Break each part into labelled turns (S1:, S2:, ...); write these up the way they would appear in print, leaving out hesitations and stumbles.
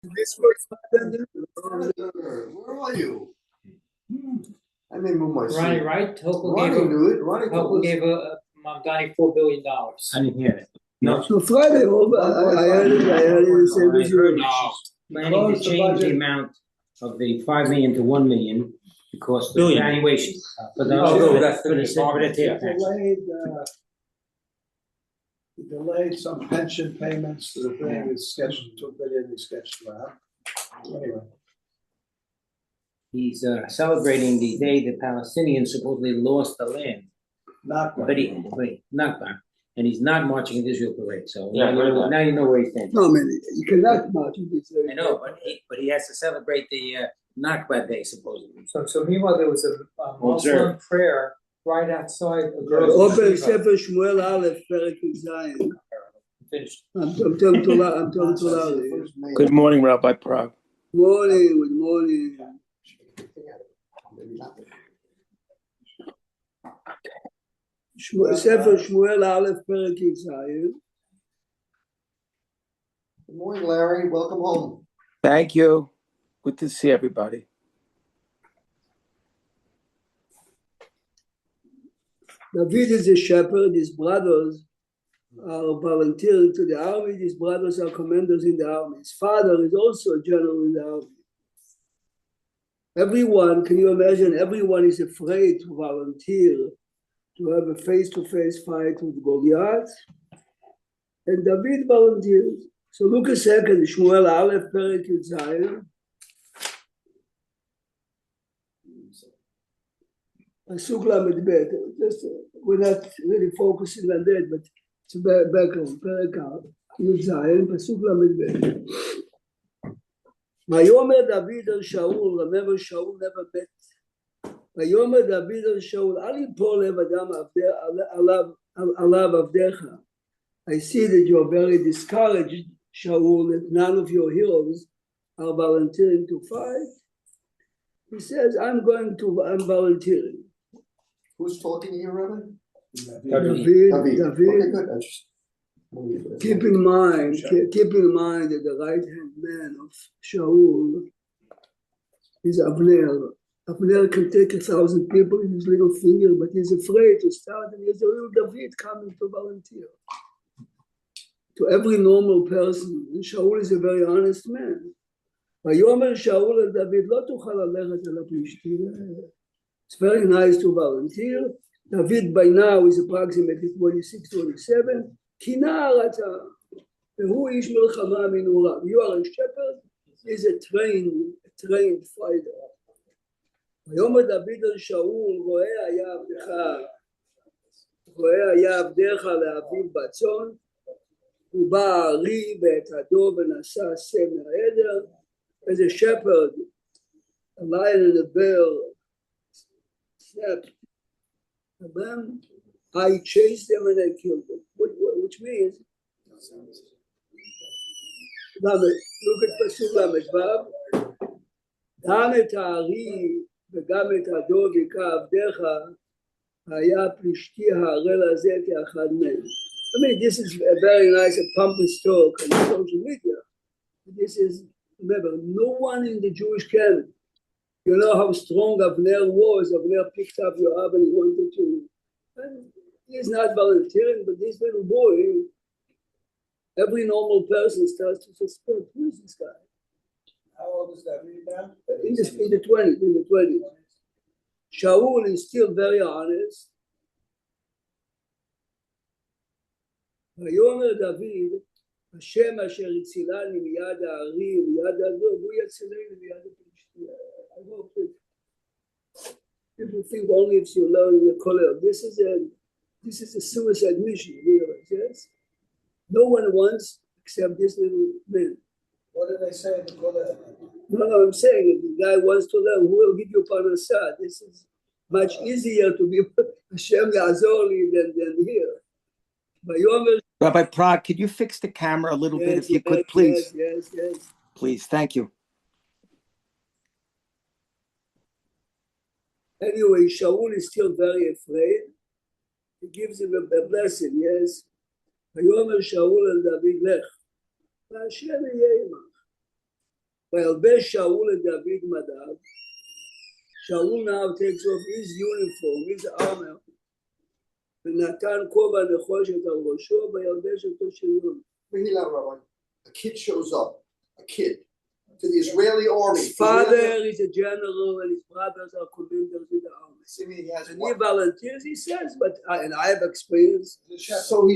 S1: This was
S2: Where are you? I may move my
S3: Ronnie,
S2: seat.
S3: right? Hochul
S2: Ronnie knew it. Ronnie told
S3: Hochul
S2: us.
S3: gave Mamdani $4 billion.
S4: I didn't hear it.
S1: no Friday. I heard it. I heard it the same as you.
S3: No.
S4: Planning to change the amount of the 5 million to 1 million because the
S5: Billion.
S4: valuation. For the,
S5: That's
S4: for the, for the tip tax.
S1: Delayed some pension payments to the thing is scheduled, 2 billion is scheduled out. Anyway,
S4: He's celebrating the day the Palestinians supposedly lost the land,
S1: not
S4: but not back, and he's not marching in the Israel parade. So
S5: Yeah,
S4: now you know where he stands.
S1: no, I mean, you cannot march in this.
S4: I know, but he has to celebrate the Nakba Day supposedly.
S3: So meanwhile, there was a Muslim
S4: Observe.
S3: prayer right outside a girl's
S1: Open
S3: yeshiva.
S1: Sefer Shmuel Aleph, Perek Zion.
S3: Finished.
S1: I'm talking to Larry.
S5: Good morning, Rabbi Prague.
S1: Morning, good morning. Sefer Shmuel Aleph, Perek Zion.
S2: Good morning, Larry. Welcome home.
S5: Thank you. Good to see everybody.
S1: David is a shepherd. His brothers are volunteering to the army. His brothers are commanders in the army. His father is also a general in the army. Everyone, can you imagine? Everyone is afraid to volunteer to have a face-to-face fight with Goliath. And David volunteers. So look a second, Shmuel Aleph, Perek Zion. Pasuk Lamed Bet. Just we're not really focusing on that, but it's a background. Perek Zion, Pasuk Lamed Bet. Vayomer David al Shaul. Remember, Shaul never met. Vayomer David al Shaul. Al yipol lev adam alav avdecha. I see that you are very discouraged, Shaul, that none of your heroes are volunteering to fight. He says, I'm volunteering.
S2: Who's talking here, Rabbi?
S1: David.
S2: Okay, good. I just.
S1: Keep in mind that the right-hand man of Shaul is Avner. Avner can take 1,000 people in his little finger, but he's afraid to start, and there's a real David coming to volunteer. To every normal person, and Shaul is a very honest man. ויאמר שאול אל דוד, לא תוכל ללכת אל הפלישתים. It's very nice to volunteer. David by now is approximately 26, 27. כי נער אתה, והוא איש מלחמה מנעוריו. You are a shepherd, he's a trained fighter. ויאמר דוד אל שאול, רואה היה עבדך לאביו בצאן, הוא בא הארי ואת הדוב ונשא שא מהעדר. As a shepherd, a lion and a bear snapped, and then I chased them and I killed them, which means, look at Pasuk Lamed Vav, גם את הארי וגם את הדוב היכה עבדך, היה פלישתי הערל הזה כאחד מהם. I mean, this is a very nice and pompous talk on social media. This is, remember, no one in the Jewish canon. You know how strong Avner was. Avner picked up Yoav and he wanted to. And he's not volunteering, but this little boy, every normal person starts to suspect, who is this guy?
S6: How old is that now?
S1: In the 20s. Shaul is still very honest. ויאמר דוד, השם אשר הצילני מיד הארי ומיד הדוב, הוא יצילני מיד הפלישתים. I hope that people think only if you learn the color. This is a suicide mission, you realize, yes? No one wants except this little man.
S6: What do they say in the color?
S1: No, I'm saying if the guy wants to learn, who will give you parnasah? This is much easier to be Hashem Yazori than here.
S5: Rabbi Prague, could you fix the camera a little bit if you could, please?
S1: Yes.
S5: Please, thank you.
S1: Anyway, Shaul is still very afraid. He gives him a blessing, yes. ויאמר שאול אל דוד לך, והשם יהיה עמך. וילבש שאול לדוד מדיו. Shaul now takes off his uniform, his armor, ונתן כובע נחושת על ראשו וילבש אותו שריון.
S2: A kid shows up, a kid, to the Israeli army.
S1: His father is a general and his brothers are commanders in the army. And he volunteers, he says, but and I have experience.
S2: So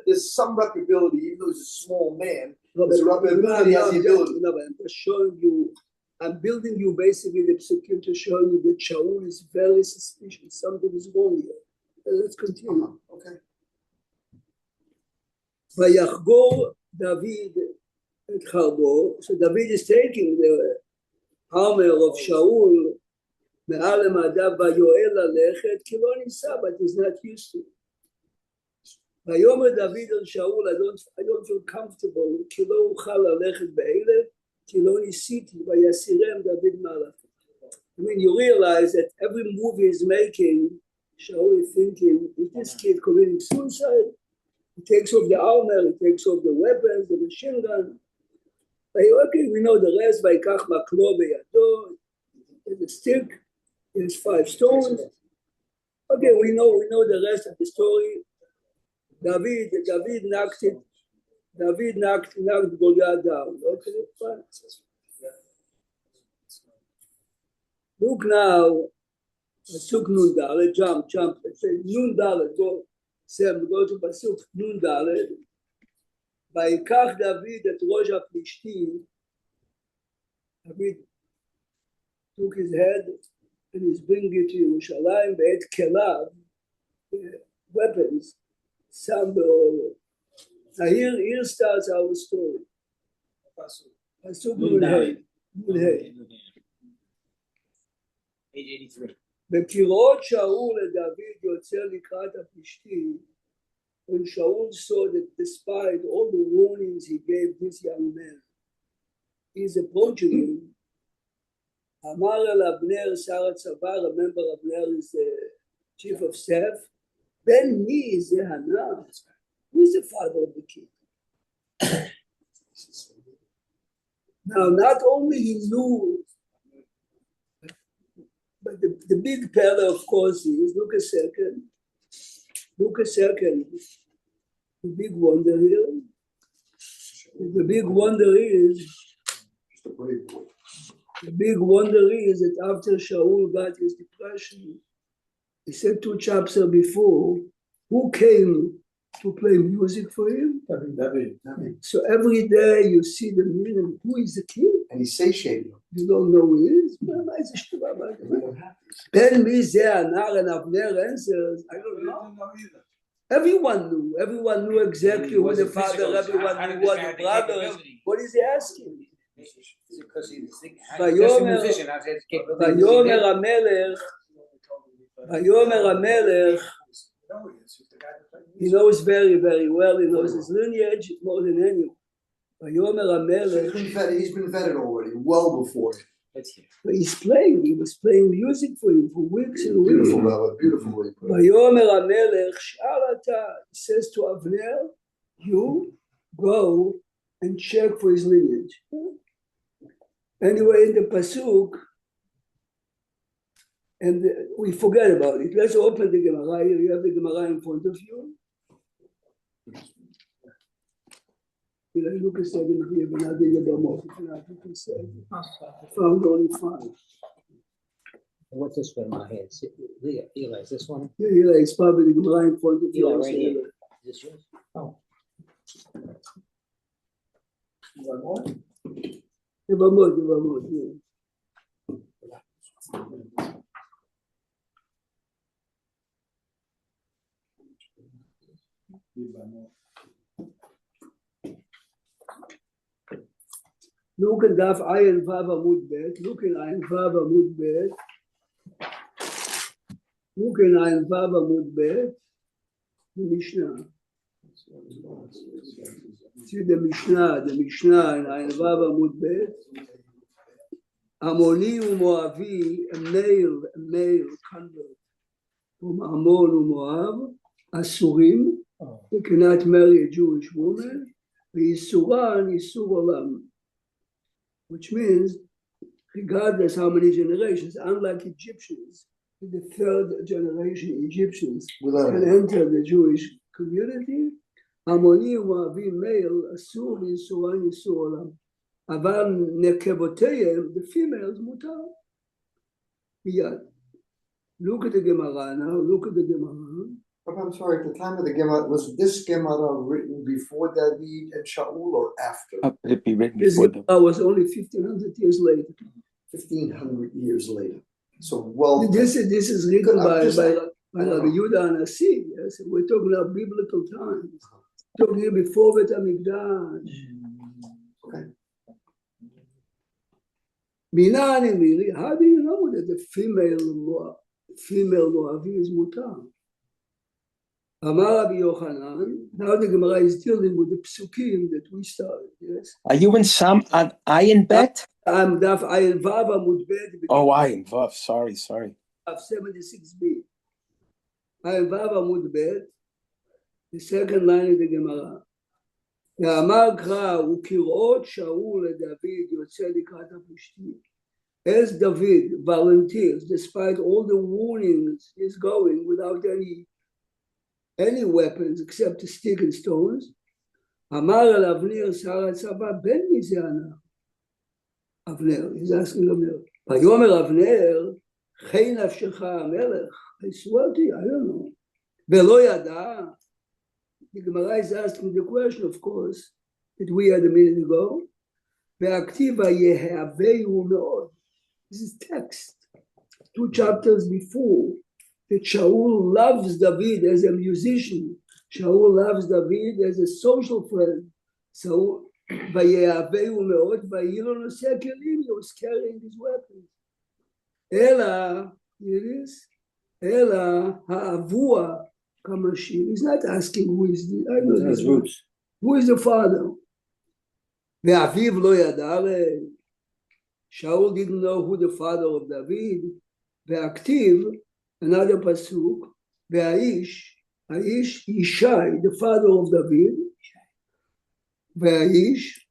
S2: there's some reputability, even though he's a small man. There's reputability, he has the ability.
S1: No, but I'm just showing you, I'm building you basically the psukim to show you that Shaul is very suspicious. Something is wrong here. Let's continue.
S2: Okay.
S1: ויחגור דוד את חרבו, so David is taking the armor of Shaul מעל למדיו ויואל ללכת כי לא ניסה, but he's not used to it. ויאמר דוד אל שאול, I don't feel comfortable, כי לא אוכל ללכת באלה, כי לא ניסיתי, ויסירם דוד מעליו. I mean, you realize that every move he's making, Shaul is thinking, is this kid committing suicide? He takes off the armor, he takes off the weapons, the machine gun. Okay, we know the rest. ויקח מקלו בידו, the stick, there's 5 stones. Okay, we know the rest of the story. David knocked Goliath down. Okay, fine. Look now, Pasuk Nun Dalet, jump. Say Nun Dalet, go. Sam, go to Pasuk Nun Dalet. ויקח דוד את ראש הפלישתים, David took his head and he's bringing it to ירושלים, ואת כליו, weapons, some now here starts our story. Pasuk Nun Hey.
S4: Page 83.
S1: וכראות שאול לדוד יוצא לקראת הפלישתים, when Shaul saw that despite all the warnings he gave this young man, he's approaching him. אמר אל אבנר שר הצבא, remember Abner is the chief of staff, בן מי זה הנער? Who is the father of the kid? Now, not only he knew, but the big fella, of course, is, look a second, the big wonder here. The big wonder is that after Shaul got his depression, he said 2 chapters before, who came to play music for him?
S2: David.
S1: So every day you see the meaning, who is the king?
S2: And he satiated him.
S1: You don't know who he is? Ben mi ze anar and Abner answers, I don't know. Everyone knew exactly who the father, everyone knew what the brothers. What is he asking?
S4: Because he's
S1: ויאמר המלך, he knows very, very well, he knows his lineage more than anyone. ויאמר המלך,
S2: He's been vetted already, well before.
S1: he was playing music for him for weeks and weeks.
S2: Beautiful, Rabbi, beautiful.
S1: ויאמר המלך, שאל אתה, he says to Avner, you go and check for his lineage. Anyway, in the Pasuk, and we forget about it. Let's open the Gemara here. You have the Gemara in front of you. Look at 7 here, but not in the Bamot. You can say. Found only 5.
S4: What's this one in my head? Eli, is this one?
S1: Yeah, Eli, it's probably the Gemara in front of you.
S4: Eli, right here. Is this yours? Oh.
S1: The Bamot, yeah. Look at Daf Ayin Vav Amud Bet. Look in Ayin Vav Amud Bet. The Mishnah. See the Mishnah in Ayin Vav Amud Bet. Amoni uMoavi, a male convert from Ammon uMoab, Asurim. They cannot marry a Jewish woman. V'Yisuran Yisur Olam. which means regardless how many generations, unlike Egyptians, the third generation Egyptians can enter the Jewish community, המונים אוהבים מייל, אסור לנסוע ניסוע עולם. אבל נקבותיהם, the females, מותר. מיד. Look at the Gemara now, look at the Gemara.
S2: But I'm sorry, at the time of the Gemara, was this Gemara written before David and Shaul or after?
S5: How could it be written
S1: This
S5: before them?
S1: Gemara was only 1500 years later.
S2: 1,500 years later. So, well,
S1: This is written by
S2: just-
S1: Rabbi Yehuda Anasi. Yes, we're talking about biblical times. Talking before Bet HaMikdash.
S2: okay.
S1: Minani Miri, how do you know that the female Moavi is mutar? Amar Rabbi Yochanan. Now the Gemara is dealing with the psukim that we started. Yes,
S5: Are you in some on Ayin Bet?
S1: I'm Daf Ayin Vav Amud Bet.
S5: Oh, Ayin Vav. Sorry.
S1: Of 76b. Ayin Vav Amud Bet. The second line of the Gemara. ואמר קרא, וכראות שאול לדוד יוצא לקראת הפלישתים. As David volunteers, despite all the warnings, he's going without any weapons except a stick and stones. אמר על אבנר שר הצבא, בן מי זה ענה? אבנר, he's asking אבנר. ויאמר אבנר, חי נפשך המלך. I swear to you, I don't know. ולא ידע. The Gemara is asking the question, of course, that we had a minute ago. והכתיבה יהווהו מאוד. This is text. 2 chapters before, that Shaul loves David as a musician. Shaul loves David as a social friend. So, ויהווהו מאוד, ויהי לו נושא הכלים, he was carrying his weapons. אלא, here it is, אלא האבוע, he's not asking who is the, I know his roots. Who is the father? ואביו לא ידע, Shaul didn't know who the father of David. והכתיב, another pasuk, והאיש, ישי, the father of David, והאיש,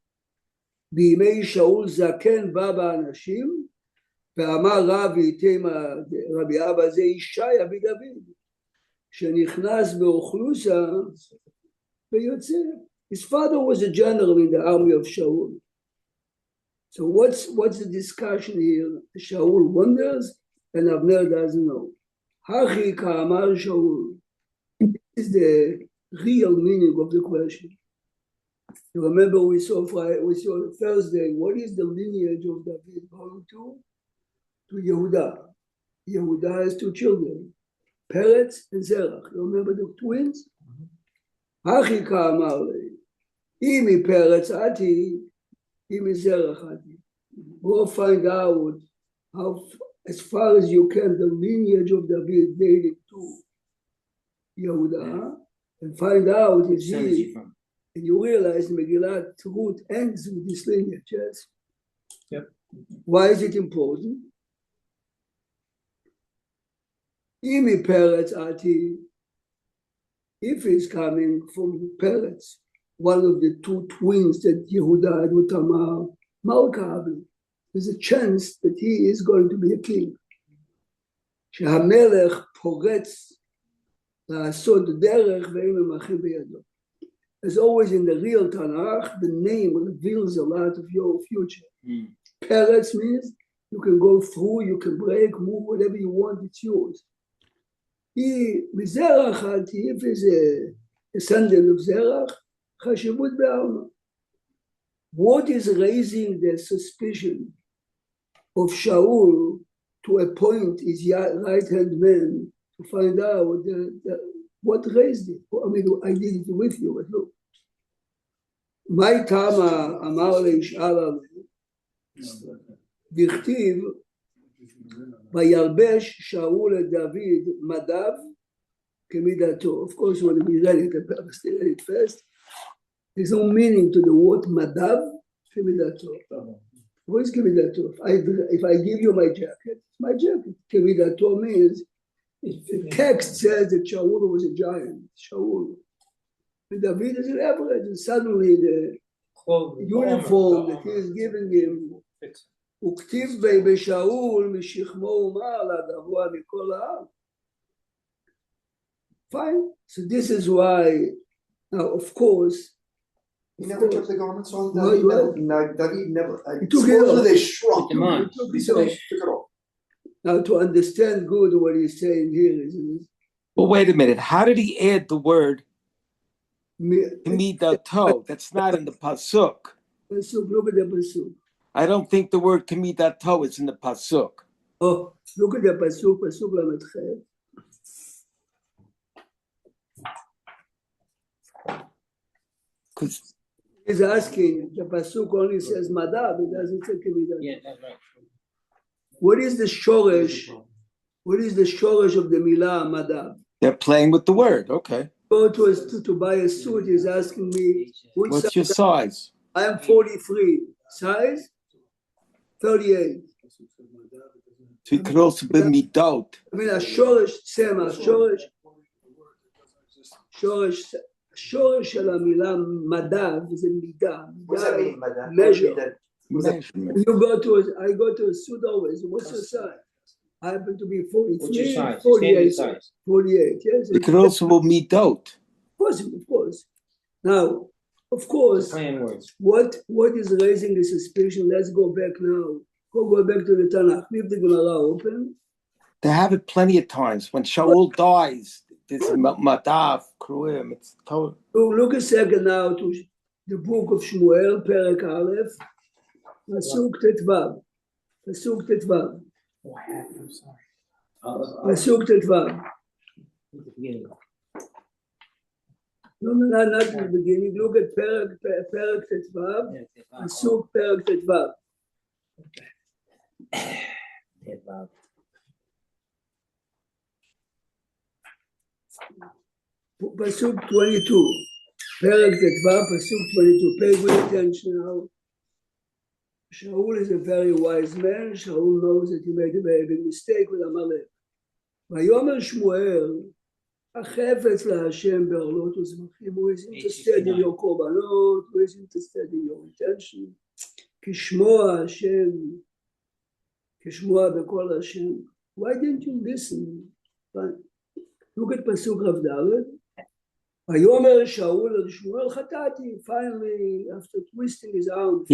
S1: בימי שאול זקן בא באנשים, ואמר רבי תימא רבי אבא זה ישי אבי דוד. שנכנס באוכלוסה ויוצא. His father was a general in the army of Shaul. So what's the discussion here? Shaul wonders and Abner doesn't know. Hachi ka'amar Shaul is the real meaning of the question. You remember we saw Thursday, what is the lineage of David going to? To Yehuda. Yehuda has 2 children. Peretz and Zerach. You remember the twins? Hachi ka'amar le. Imi Peretz ati, imi Zerach ati. Go find out how, as far as you can, the lineage of David dated to Yehuda, and find out if he, and you realize Megillat Ruth ends with this lineage, yes?
S3: Yep.
S1: Why is it important? Imi Peretz ati, if he's coming from Peretz, one of the 2 twins that Yehuda had with Tamar, Malka, there's a chance that he is going to be a king. שהמלך פורץ לעשות דרך ואין ממחים בידו. As always in the real Tanakh, the name reveals a lot of your future. Peretz means you can go through, you can break, move, whatever you want, it's yours. מזרח, if he's a descendant of Zerach, חשיבות בעלמא. What is raising the suspicion of Shaul to appoint his right-hand man to find out what raised it? I mean, I did it with you, but look. My Tama Amar Leish'ala דכתיב וירבש שאול את דוד מדיו כמידתו. Of course, when we read it, I read it first. There's no meaning to the word madav כמידתו. What is כמידתו? If I give you my jacket, it's my jacket. כמידתו means the text says that Shaul was a giant. Shaul. And David is an average, and suddenly the uniform that he is giving him
S3: fix it.
S1: וכתיב בי בשאול משכמו ומעלה גבוה מכל העם. Fine. So this is why, now of course,
S2: He never took the garments off.
S1: No,
S2: David never.
S1: He took it
S2: supposedly
S1: off.
S2: they shrunk.
S4: Took them on.
S2: He said they took it off.
S1: now to understand good what he's saying here is
S5: Well, wait a minute. How did he add the word kamidato? That's not in the pasuk.
S1: pasuk, look at the pasuk.
S5: I don't think the word kamidato is in the pasuk.
S1: Oh, look at the pasuk, pasuk lametchet.
S5: Because
S1: He's asking, the pasuk only says madab, it doesn't say kemidah.
S4: Yeah, that's right.
S1: What is the shoresh? What is the shoresh of the milah madab?
S5: they're playing with the word. Okay.
S1: Go to buy a suit, he's asking me, which
S5: What's
S1: size?
S5: your size?
S1: I am 43. Size? 38.
S5: So it could also be midot.
S1: I mean, a shoresh, same, a shoresh של המילה מדב זה מידה.
S2: What's that mean, madam?
S1: Measure.
S5: Measurement.
S1: I go to a suit always. What's your size? I happen to be 43,
S4: What's your size?
S1: 48,
S4: Standard size.
S1: 48, yes.
S5: It could also be midot.
S1: Possible, of course. Now, of course,
S4: Playing words.
S1: what is raising the suspicion? Let's go back now. Go back to the Tanakh. Leave the Gemara open.
S5: They have it plenty of times. When Shaul dies, there's a madav, kruim. It's total.
S1: Look a second now to the book of Shmuel, Perek Aleph, Pasuk Tetvav. Pasuk Tetvav.
S3: Oh, I have, I'm sorry.
S1: Pasuk Tetvav.
S4: At the beginning.
S1: No, not in the beginning. Look at Perek Tetvav.
S4: Yeah, take off.
S1: Pasuk Perek Tetvav.
S4: Take off.
S1: Pasuk 22. Perek Tetvav, Pasuk 22. Pay good attention now. Shaul is a very wise man. Shaul knows that he made a very big mistake with Amalek. ויאמר שמואל, החפץ להשם בעורלות וזבחים. Who is interested in your korbanot, who is interested in your intention. כשמוע השם, כשמוע בקול השם. Why didn't you listen? Look at פסוק רב ד'. ויאמר שאול אל שמואל חטאתי. Finally, after twisting his arm,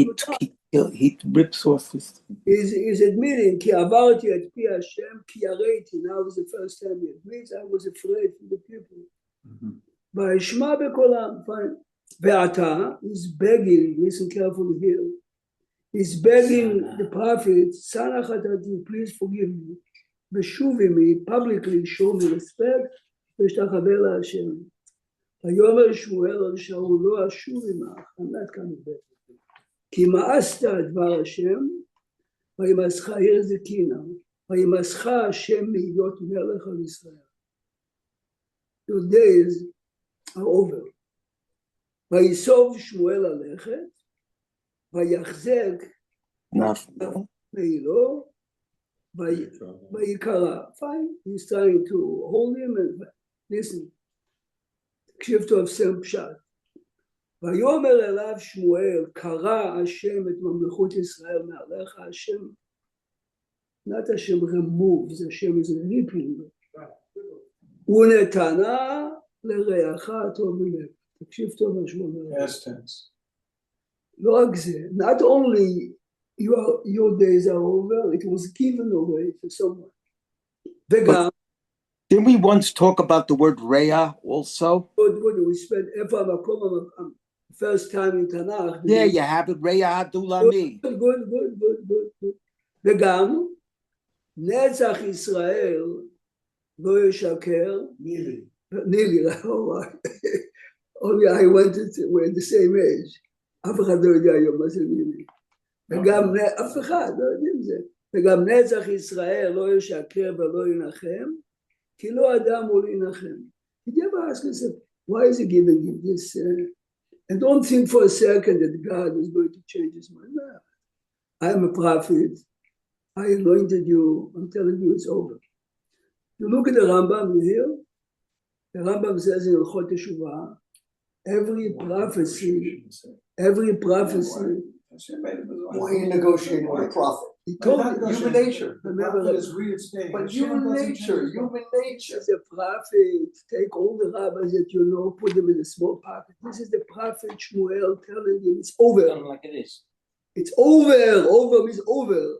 S5: He rips off his.
S1: is admitting כי עברתי את פי השם כי יראתי. Now is the first time he admits I was afraid for the people. וישמע בקולם. Fine. ועתה is begging, listen carefully here, he's begging the prophet, סנה חטאתי, please forgive me. ושוב עמי, publicly show me respect, ושתחווה להשם. ויאמר שמואל אל שאול לא אשוב עמך, I'm not coming back. כי מאסת דבר השם, וימסך עיר זקינה, וימסך השם להיות מלך על ישראל. Your days are over. ויסוב שמואל ללכת, ויחזק מעילו, ויקרא. Fine, he's trying to hold him and listen. תקשיב טוב, שם פשט. ויאמר אליו שמואל, קרא השם את ממלכות ישראל מעליך. השם, not השם remove, זה השם is leaping. ונתנה לרעך הטוב ממך. תקשיב טוב מה שהוא אומר.
S6: Past tense.
S1: לא רק זה, not only your days are over, it was given away to someone. וגם,
S5: Didn't we once talk about the word Reah also?
S1: good, we spent איפה המקום, first time in Tanakh.
S5: Yeah, you have it. Reah Adulami.
S1: good. וגם, נצח ישראל לא ישקר. נילי, only I wanted to, we're the same age. אף אחד לא יודע היום מה זה נילי. וגם, אף אחד לא יודעים זה. וגם נצח ישראל לא ישקר ולא ינחם, כי לא אדם הוא להנחם. Did you ever ask yourself, why is he giving you this? And don't think for a second that God is going to change his mind. No. I am a prophet. I anointed you. I'm telling you it's over. You look at the Rambam here. The Rambam says in Hilchot Teshuvah, every prophecy
S6: Hashem made him as a
S2: Why are you negotiating with a prophet?
S1: He
S6: Well,
S1: told
S6: not
S1: me,
S2: Human
S6: negotiating.
S2: nature.
S6: The
S1: Remember
S6: prophet
S1: that-
S6: is reinstating.
S2: But
S6: Hashem
S2: human
S6: doesn't
S2: nature,
S6: change.
S2: human
S1: this
S2: nature.
S1: is the prophet, take all the rabbis that you know, put them in a small pocket. This is the prophet Shmuel telling him it's over.
S4: Done like it is.
S1: It's over. Over means over.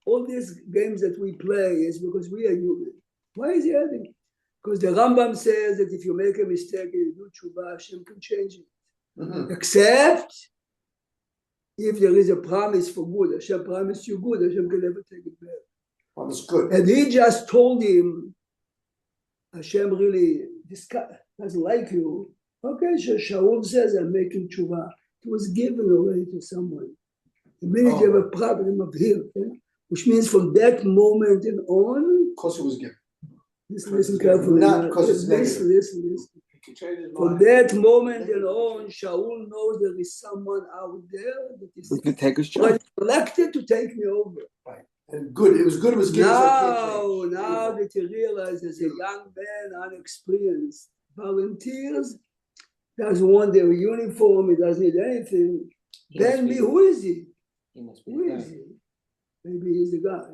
S1: All these games that we play is because we are human. Why is he adding it? Because the Rambam says that if you make a mistake and you do tshuva, Hashem can change it.
S2: Mhm.
S1: Except if there is a promise for good. Hashem promised you good, Hashem can never take it back.
S2: Well, that's good.
S1: And he just told him, Hashem really this guy doesn't like you. Okay, so Shaul says, I'm making tshuva. It was given away to someone. The minute you have a problem of him, which means from that moment and on,
S2: Of course it was given.
S1: listen carefully.
S2: Not 'cause it's
S1: listen, listen.
S6: He can change his
S1: From
S6: mind.
S1: that moment and on, Shaul knows there is someone out there that is
S5: We can take his job.
S1: elected to take me over.
S2: And good, it was good, it was given. so I can't change.
S1: Now that he realizes a young man, unexperienced, volunteers, doesn't want their uniform, he doesn't need anything.
S4: He must
S1: Then
S4: be-
S1: who is he?
S4: He must be
S1: Who
S4: the
S1: is
S4: guy.
S1: he? Maybe he's the guy.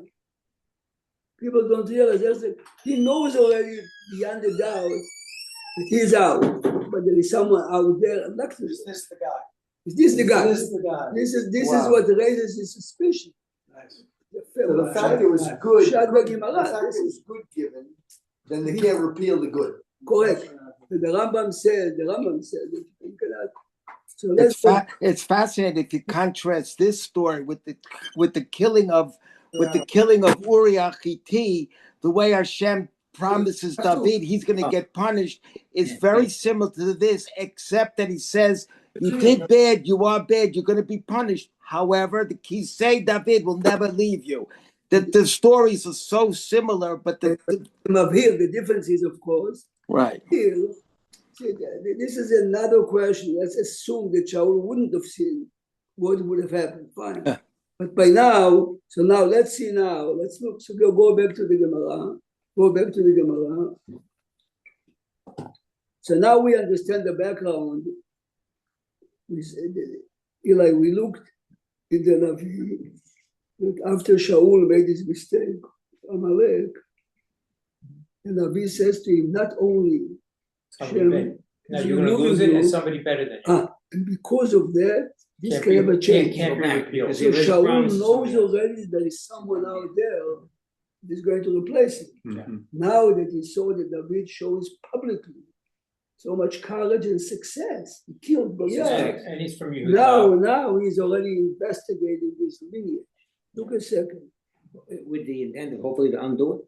S1: People don't realize he knows already beyond the doubt that he's out, but there is someone out there elected.
S6: Is this the guy?
S1: Is this the guy?
S6: Is this the guy?
S1: This is
S2: Wow.
S1: what raises his suspicion.
S6: Nice.
S2: So the fact it was good,
S1: Shad
S2: the
S1: Gemara,
S2: fact
S1: this
S2: it was good given, then they can't repeal the good.
S1: correct. The Rambam said that you cannot. So
S5: It's,
S1: let's go.
S5: it's fascinating if you contrast this story with the killing of Uriah Hitti, the way Hashem promises David he's going to get punished is very similar to this, except that he says you did bad, you are bad, you're going to be punished. However, he say David will never leave you. The stories are so similar, but the
S1: Here, the difference is, of course,
S5: right.
S1: here, see, this is another question. Let's assume that Shaul wouldn't have seen what would have happened. Fine. But by now, so now let's see now. Let's look. So go back to the Gemara. Go back to the Gemara. So now we understand the background. We said, Eli, we looked in the Navi. After Shaul made his mistake, Amalek, and Navi says to him, not only
S3: Somebody
S1: Shem,
S3: better. No,
S1: is
S3: you're gonna lose it
S1: removing
S3: and
S1: you,
S3: somebody better than you.
S1: and because of that, this
S3: Can't
S1: can
S3: be-
S1: never change.
S3: can't
S4: Go
S3: be
S4: back,
S3: repealed.
S4: because
S1: So
S4: he already
S1: Shaul
S4: promised
S1: knows
S4: somebody else.
S1: already that there is someone out there that is going to replace him.
S2: Mhm.
S1: Now that he saw that David shows publicly so much courage and success, he killed Goliath.
S3: And he's from Yehuda.
S1: Now he's already investigating his lineage. Look a second.
S4: With the intent of hopefully to undo it,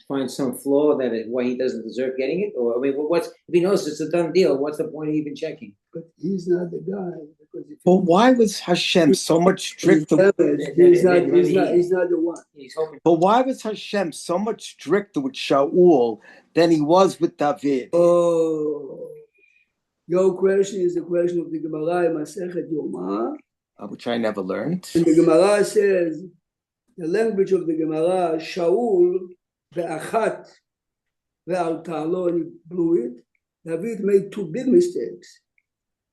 S4: find some flaw why he doesn't deserve getting it, or I mean, what's if he knows it's a done deal? What's the point of even checking?
S1: But he's not the guy because if
S5: Well, why was Hashem so much stricter?
S1: he's not the one.
S4: He's hoping.
S5: But why was Hashem so much stricter with Shaul than he was with David?
S1: Oh, your question is the question of the Gemara in Masechet Yoma.
S5: Which I never learned.
S1: And the Gemara says, the language of the Gemara, Shaul ve'achat ve'al ta'alo, and he blew it. David made two big mistakes,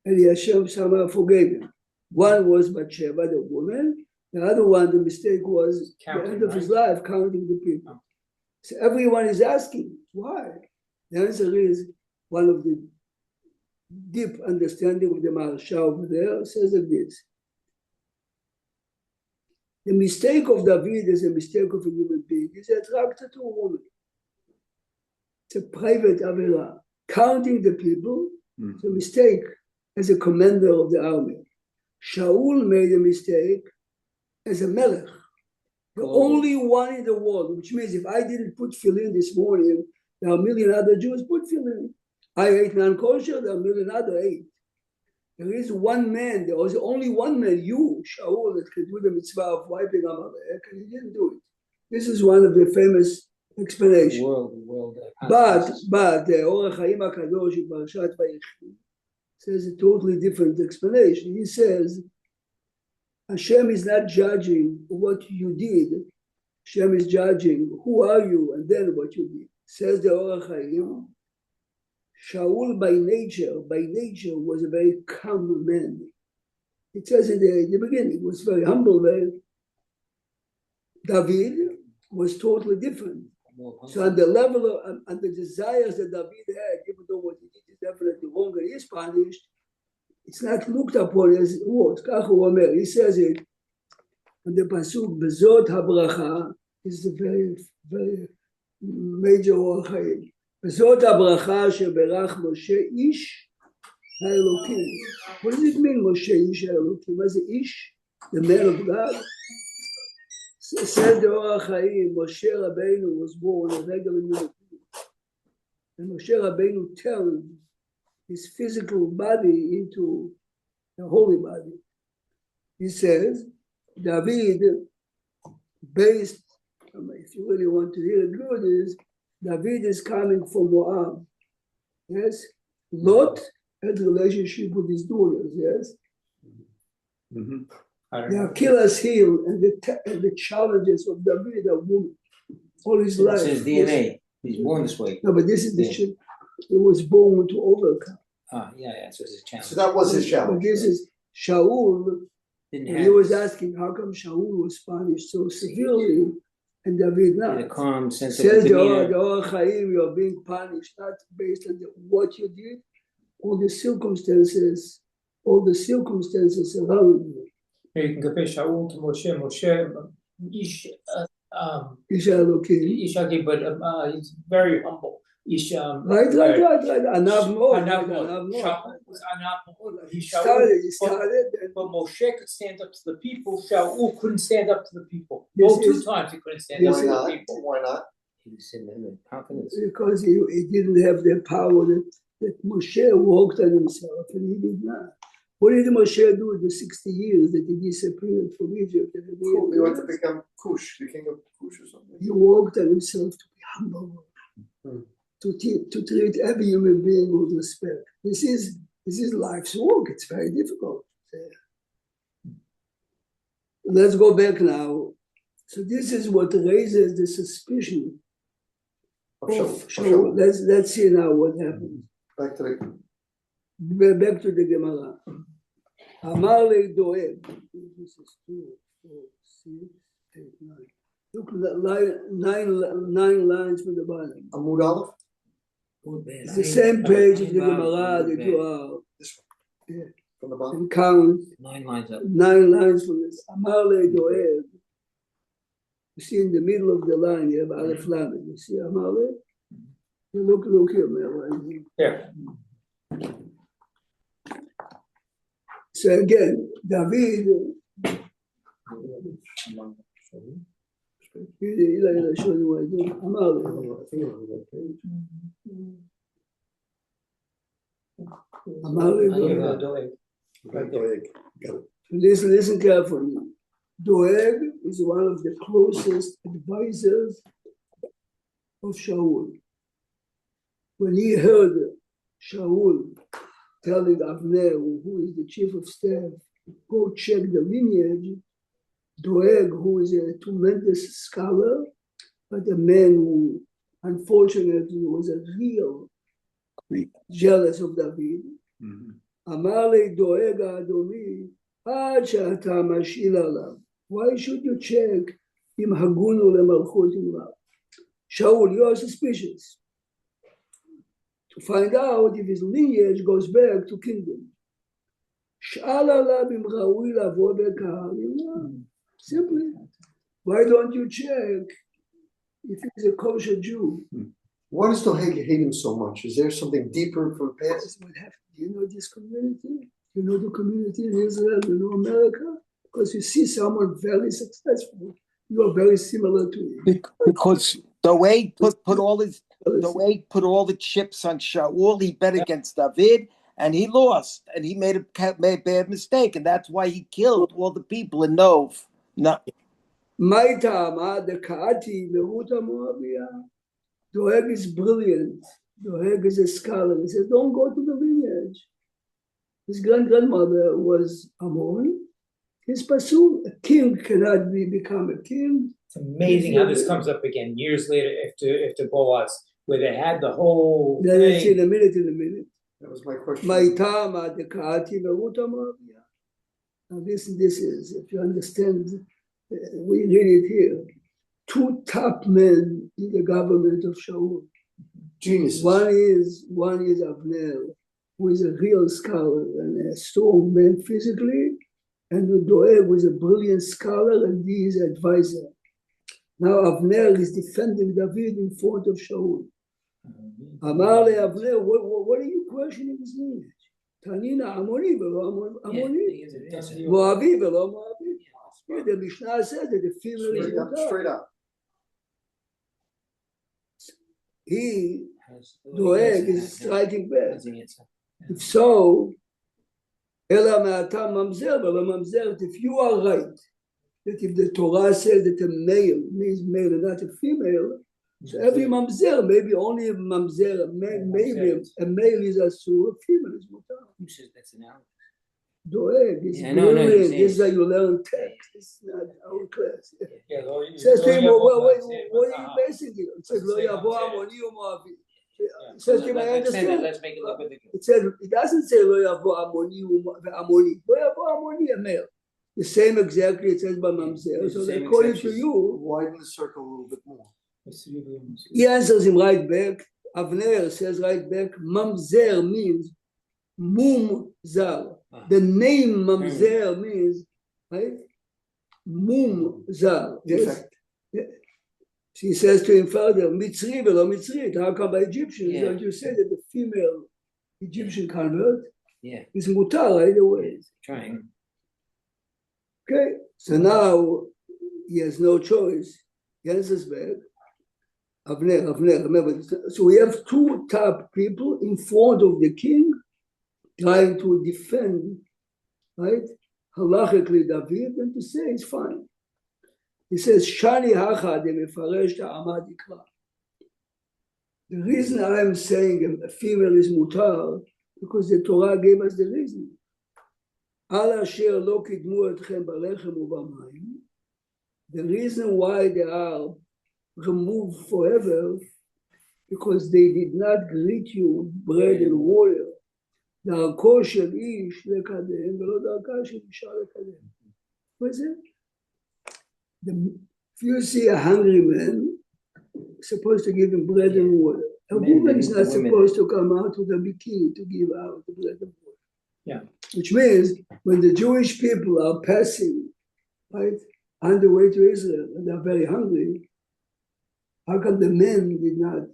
S1: and Hashem somehow forgave him. One was Bathsheba, the woman. The other one, the mistake was
S3: Counting,
S1: the end of his
S3: right?
S1: life, counting the people. So everyone is asking, why? The answer is one of the deep understanding of the Maharsha over there says like this. The mistake of David is a mistake of a human being. He's attracted to a woman. It's a private avera. Counting the people is a mistake as a commander of the army. Shaul made a mistake as a melech. The only one in the world, which means if I didn't put tefillin this morning, there are a million other Jews put tefillin. I ate non-kosher, there are a million other ate. There is one man, there was only one man, you, Shaul, that could do the mitzvah of wiping Amalek, and he didn't do it. This is one of the famous explanations.
S3: World.
S1: But the Orach Chaim HaKadosh in Parashat Vayechi says a totally different explanation. He says, Hashem is not judging what you did. Hashem is judging who are you and then what you did. Says the Orach Chaim, Shaul by nature was a very calm man. it says in the beginning, it was very humble. David was totally different. So on the level of and the desires that David had, even though what he did is definitely wrong and he is punished, it's not looked upon as what. He says it on the pasuk, Bezot habracha is a very, very major orchaim. Bezot habracha sheberach Moshe ish ha'elokim. What does it mean, Moshe ish ha'elokim? What is the ish? The man of God? Said the orchaim, Moshe Rabbeinu was born a regular human being. And Moshe Rabbeinu turned his physical body into a holy body. He says, David, based, if you really want to hear it good, is David is coming from Moab. Yes? Lot had a relationship with his daughters, yes?
S3: Mm-hmm.
S1: The Achilles heel and the challenges of David are women all his life.
S4: It's his DNA. He's born this way.
S1: No, but this is the shit he was born to overcome.
S4: Yeah, so it's his challenge.
S2: So that was his
S1: But
S2: challenge.
S1: this is Shaul.
S4: Didn't
S1: And
S4: have
S1: he was asking how come Shaul was punished so severely and David not.
S4: a calm sense of
S1: Says the
S4: demeanor.
S1: Or Chaim, you are being punished not based on what you did, all the circumstances around you.
S3: You can compare Shaul to Moshe. Moshe,
S1: Isha Elokim.
S3: Ishagi, but he's very humble.
S1: Right. Anav more.
S3: Anav Mod. Shaul was Anav Mod.
S1: He started. And
S3: But Moshe could stand up to the people. Shaul couldn't stand up to the people.
S1: This
S3: Both two
S1: is-
S3: times he couldn't stand
S1: this
S3: up
S2: Why
S3: to
S2: not?
S3: the people.
S2: Why not?
S4: He was in the confidence.
S1: because he didn't have the power that Moshe walked on himself, and he did not. What did Moshe do in the 60 years that he disappeared from Egypt?
S2: He went to become Cush, the king of Cush or something.
S1: He walked on himself to be humble, to treat every human being with respect. This is life's work. It's very difficult. Let's go back now. So this is what raises the suspicion of Shaul. Let's see now what happens.
S2: Back to the
S1: Back to the Gemara. Amar le Doeg. This is 2, 4, 6, 8, 9. Look, nine lines from the bottom.
S2: Amud Aleph.
S1: It's the same page of the Gemara that you are.
S2: From the bottom.
S1: And count
S4: 9 lines up.
S1: 9 lines from this. Amar le Doeg. You see in the middle of the line, you have Aleph Lamed. You see Amar le? You look here, man.
S3: Yeah.
S1: So again, David, I'll show you what I did. Amar le. Listen carefully. Doeg is one of the closest advisors of Shaul. When he heard Shaul telling Avner, who is the chief of staff, go check the lineage, Doeg, who is a tremendous scholar, but a man who unfortunately was a real jealous of David. אמר לי דואג האדומי עד שאתה משאיל עליו. Why should you check אם הגונו למלכות עמך? Shaul, you are suspicious. To find out if his lineage goes back to kingdom. שאל עליו אם ראוי לבוא בקהל. Simply, why don't you check if he's a kosher Jew?
S2: Why does Doeg hate him so much? Is there something deeper from the past?
S1: That's what happened. Do you know this community? You know the community in Israel? You know America? Because you see someone very successful, you are very similar to him.
S5: Because Doeg put all the chips on Shaul. He bet against David, and he lost, and he made a bad mistake, and that's why he killed all the people in Nov. No.
S1: My time, the Kaati, the Ruta Moabia. Doeg is brilliant. Doeg is a scholar. He says, don't go to the lineage. His grandmother was Ammon. His pasul, a king cannot become a king.
S3: It's amazing how this comes up again years later after Boaz, where they had the whole
S1: Let's see
S3: thing.
S1: in a minute.
S2: That was my question.
S1: My time, the Kaati, the Ruta Moabia. Now this is, if you understand, we read it here. 2 top men in the government of Shaul.
S2: Geniuses.
S1: One is Avner, who is a real scholar and a strong man physically, and Doeg was a brilliant scholar and he is advisor. Now Avner is defending David in front of Shaul. Amar le Avner, what are you questioning his lineage? Tanina Amoni velo Amoni, Moavi velo Moavi. The Mishnah says that the female is mutar.
S2: Straight up.
S1: He, Doeg, is striking back. If so, Ela Ma'atam Mamzer velo Mamzer. If you are right, that if the Torah says that a male means male and not a female, so every mamzer, maybe only a mamzer, maybe a male is asur, a female is mutar.
S4: Who says that's an hour?
S1: Doeg is
S4: Yeah, no,
S1: brilliant.
S4: he's
S1: This is how you learn text. It's not our class.
S3: Yeah,
S1: Says to him, what are you
S3: uh-huh.
S1: basing it on? It says, Lo yavo amoni u'moavi. It
S4: So
S1: says to him, I
S4: let's extend it.
S1: understand.
S4: Let's make it look good.
S1: It says, it doesn't say Lo yavo amoni u'amoni. Lo yavo amoni, a male. The same exactly it says by mamzer.
S4: It's
S1: So
S4: the same
S1: according to
S4: exceptions.
S1: you,
S2: Widen the circle a little bit more.
S1: he answers him right back. Avner says right back, mamzer means mum zar. The name mamzer means, right? Mum zar. Yes? Yeah. She says to him further, Mitzri velo Mitzri. How come by Egyptians?
S4: Yeah.
S1: Don't you say that the female Egyptian convert
S4: Yeah,
S1: is mutar right away?
S4: trying.
S1: Okay, so now he has no choice. He answers back. Avner, remember. So we have 2 top people in front of the king trying to defend, right? Halachically David, and to say it's fine. He says, Shani hacha de mefaresh ta'amad ikra. The reason I'm saying a female is mutar, because the Torah gave us the reason. Al asher lo kidmu etchem balechem u'bamayim. The reason why they are removed forever, because they did not greet you bread and water. דרכו של איש לקדם, ולא דרכה של אישה לקדם. What's it? If you see a hungry man, you're supposed to give him bread and water. A woman is not supposed to come out with a bikini to give out the bread and water.
S3: Yeah.
S1: Which means when the Jewish people are passing, right, on the way to Israel, and they're very hungry, how come the men did not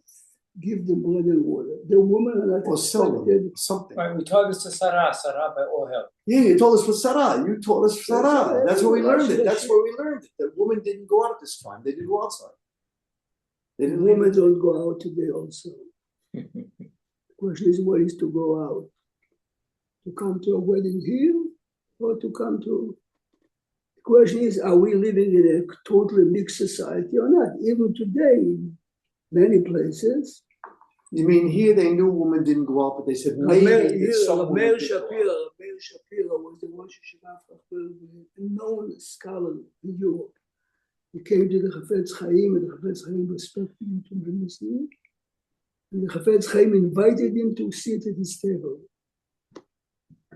S1: give them bread and water? The women are not
S2: Or sell
S1: expected.
S2: them something.
S3: Right, we taught this to Sarah by all help.
S2: Yeah, you told us for Sarah. You taught us for Sarah.
S1: Sarah.
S2: That's where we learned it. That's where we learned it. The women didn't go out at this time. They didn't go outside. They
S1: The
S2: didn't
S1: women don't go out today also. The question is, what is to go out? To come to a wedding here or to come to... The question is, are we living in a totally mixed society or not? Even today, in many places,
S2: You mean here they knew women didn't go out, but they said maybe that some women
S1: Meir
S2: did go out.
S1: Shapiro was the Rosh Yeshiva of a known scholar in Europe. He came to the Chafetz Chaim, and the Chafetz Chaim respected him tremendously. And the Chafetz Chaim invited him to sit at his table.